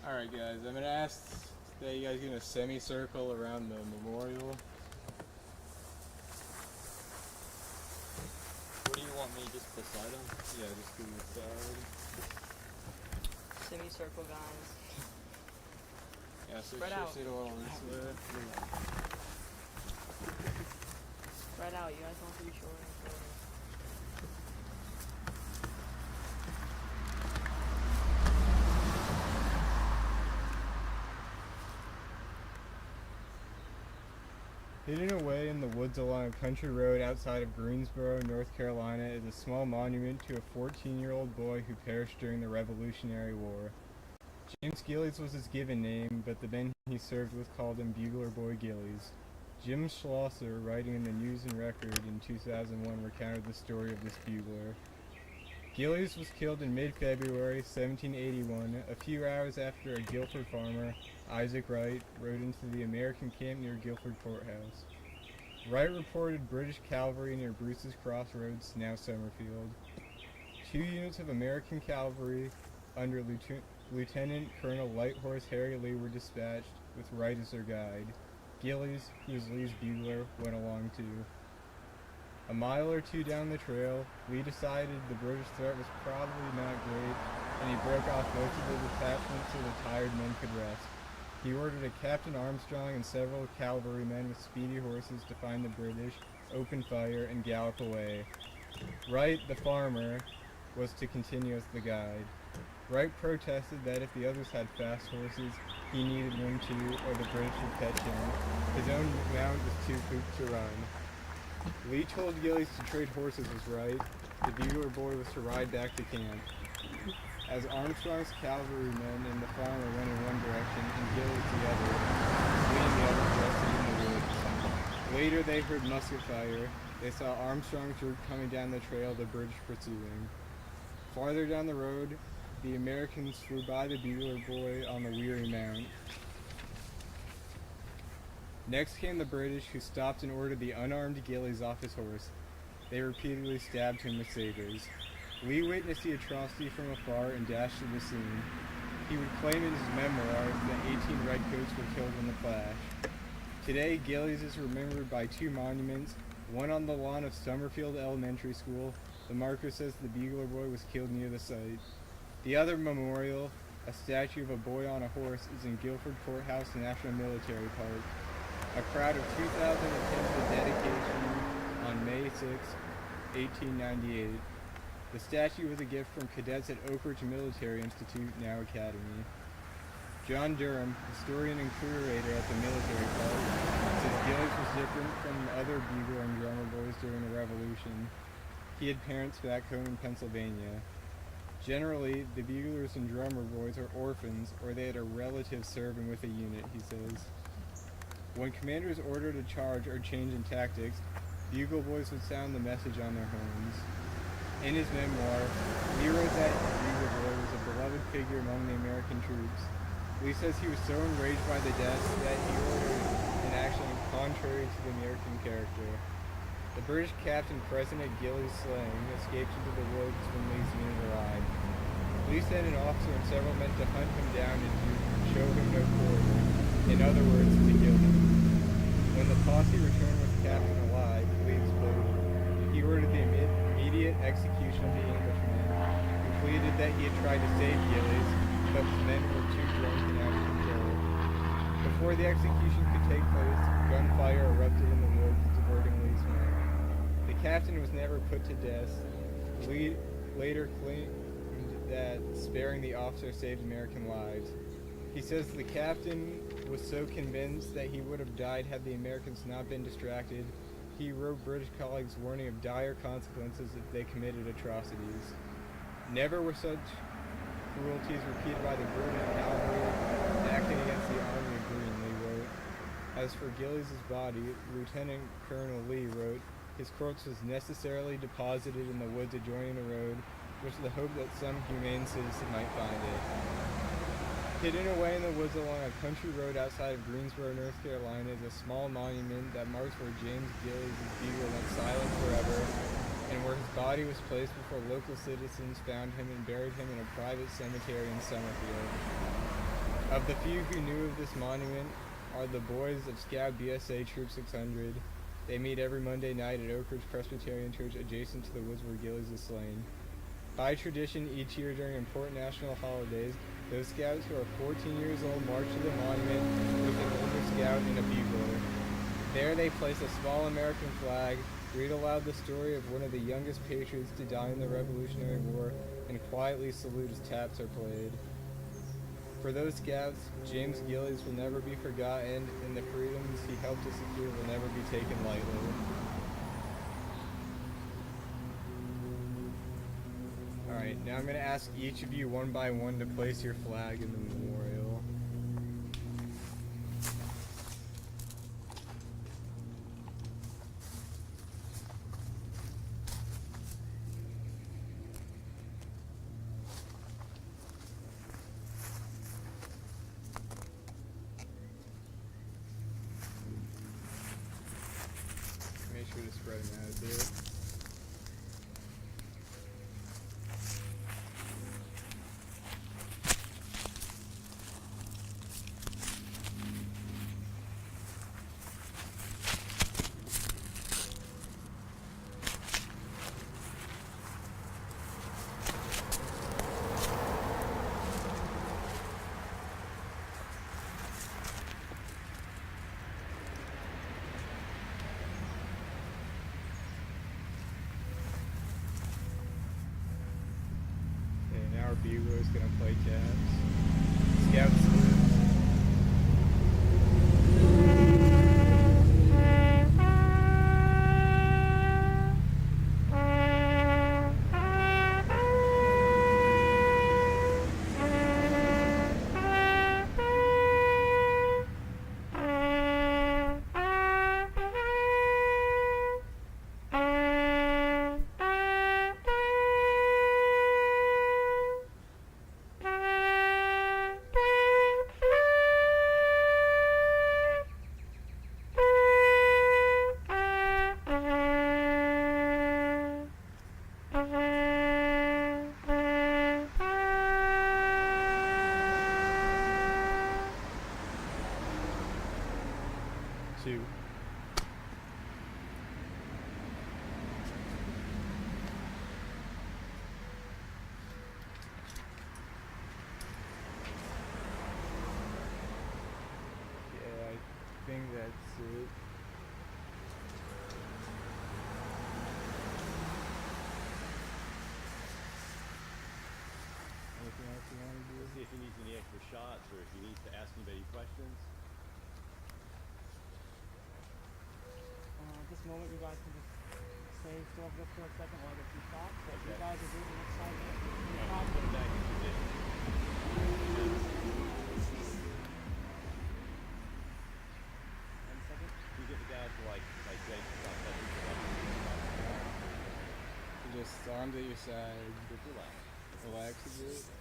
Alright guys, I'm going to ask that you guys get a semicircle around the memorial. What do you want me just beside him? Yeah, just do the side. Semicircle, guys. Yeah, so Spread out. shift it all this way. Spread out, you guys don't have to be short and short. Hidden away in the woods along a country road outside of Greensboro, North Carolina, is a small monument to a 14-year-old boy who perished during the Revolutionary War. James Gillies was his given name, but the men he served with called him Bugle Boy Gillies. Jim Schlosser, writing in the News and Record in 2001, recounted the story of this bugler. Gillies was killed in mid-February 1781, a few hours after a Guilford farmer, Isaac Wright, rode into the American camp near Guilford Courthouse. Wright reported British cavalry near Bruce's Crossroads, now Summerfield. 2 units of American cavalry under Lieutenant Colonel Light Horse Harry Lee were dispatched, with Wright as their guide. Gillies, who was Lee's bugler, went along too. A mile or two down the trail, Lee decided the British threat was probably not great, and he broke off most of the detachment so the tired men could rest. He ordered a Captain Armstrong and several cavalrymen with speedy horses to find the British, open fire, and gallop away. Wright, the farmer, was to continue as the guide. Wright protested that if the others had fast horses, he needed one too, or the British would catch him. His own mount was too pooped to run. Lee told Gillies to trade horses with Wright. The bugler boy was to ride back to camp. As Armstrong's cavalrymen and the farmer went in one direction and Gillies the other, Lee and the others rested in the woods. Later they heard musket fire. They saw Armstrong's group coming down the trail, the British pursuing. Farther down the road, the Americans flew by the bugler boy on the weary mount. Next came the British, who stopped and ordered the unarmed Gillies off his horse. They repeatedly stabbed him with sabers. Lee witnessed the atrocity from afar and dashed to the scene. He would claim in his memoirs that 18 redcoats were killed in the clash. Today, Gillies is remembered by 2 monuments, one on the lawn of Summerfield Elementary School. The marker says the bugler boy was killed near the site. The other memorial, a statue of a boy on a horse, is in Guilford Courthouse National Military Park. A crowd of 2,000 attended the dedication on May 6, 1898. The statue was a gift from cadets at Oak Ridge Military Institute, now Academy. John Durham, historian and curator at the military park, says Gillies was different from other bugler and drummer boys during the Revolution. He had parents back home in Pennsylvania. Generally, the buglers and drummer boys are orphans, or they had a relative serving with a unit, he says. When commanders ordered a charge or change in tactics, bugle boys would sound the message on their horns. In his memoir, Lee wrote that Bugle Boy was a beloved figure among the American troops. Lee says he was so enraged by the deaths that he ordered an action contrary to the American character. The British captain present at Gillies' slaying escaped into the woods when Lee's unit arrived. Lee sent an officer and several men to hunt him down and to show him no quarter. In other words, to kill him. When the posse returned with the captain alive, Lee exploded. He ordered the immediate execution of the Englishman, who pleaded that he had tried to save Gillies, but his men were too drunk and out of control. Before the execution could take place, gunfire erupted in the woods, diverting Lee's men. The captain was never put to death. Lee later claimed that sparing the officer saved American lives. He says the captain was so convinced that he would have died had the Americans not been distracted. He wrote British colleagues warning of dire consequences if they committed atrocities. Never were such cruelties repeated by the British cavalry acting against the army of Green, Lee wrote. As for Gillies' body, Lieutenant Colonel Lee wrote, his corpse was necessarily deposited in the woods adjoining the road, with the hope that some humane citizen might find it. Hidden away in the woods along a country road outside of Greensboro, North Carolina, is a small monument that marks where James Gillies' bugler went silent forever, and where his body was placed before local citizens found him and buried him in a private cemetery in Summerfield. Of the few who knew of this monument are the boys of Scout BSA Troop 600. They meet every Monday night at Oak Ridge Presbyterian Church adjacent to the woods where Gillies is slain. By tradition, each year during important national holidays, those scouts who are 14 years old march to the monument with an older scout and a bugler. There they place a small American flag, read aloud the story of one of the youngest patriots to die in the Revolutionary War, and quietly salute as taps are played. For those scouts, James Gillies will never be forgotten, and the freedoms he helped to secure will never be taken lightly. Alright, now I'm going to ask each of you one by one to place your flag in the memorial. Make sure to spread them out a bit. Our bugler is going to play taps. Scout salutes. Two. Yeah, I think that's it. Anything else you want to do? See if he needs any extra shots or if he needs to ask anybody questions. At this moment, you guys can just stay still just for a second while I get some shots. So if you Okay. guys are doing the next time, I'll put it back in position. one second. You get the guys to like Jake, stop touching stuff. Just arms at your side. Just relax. Relax a bit.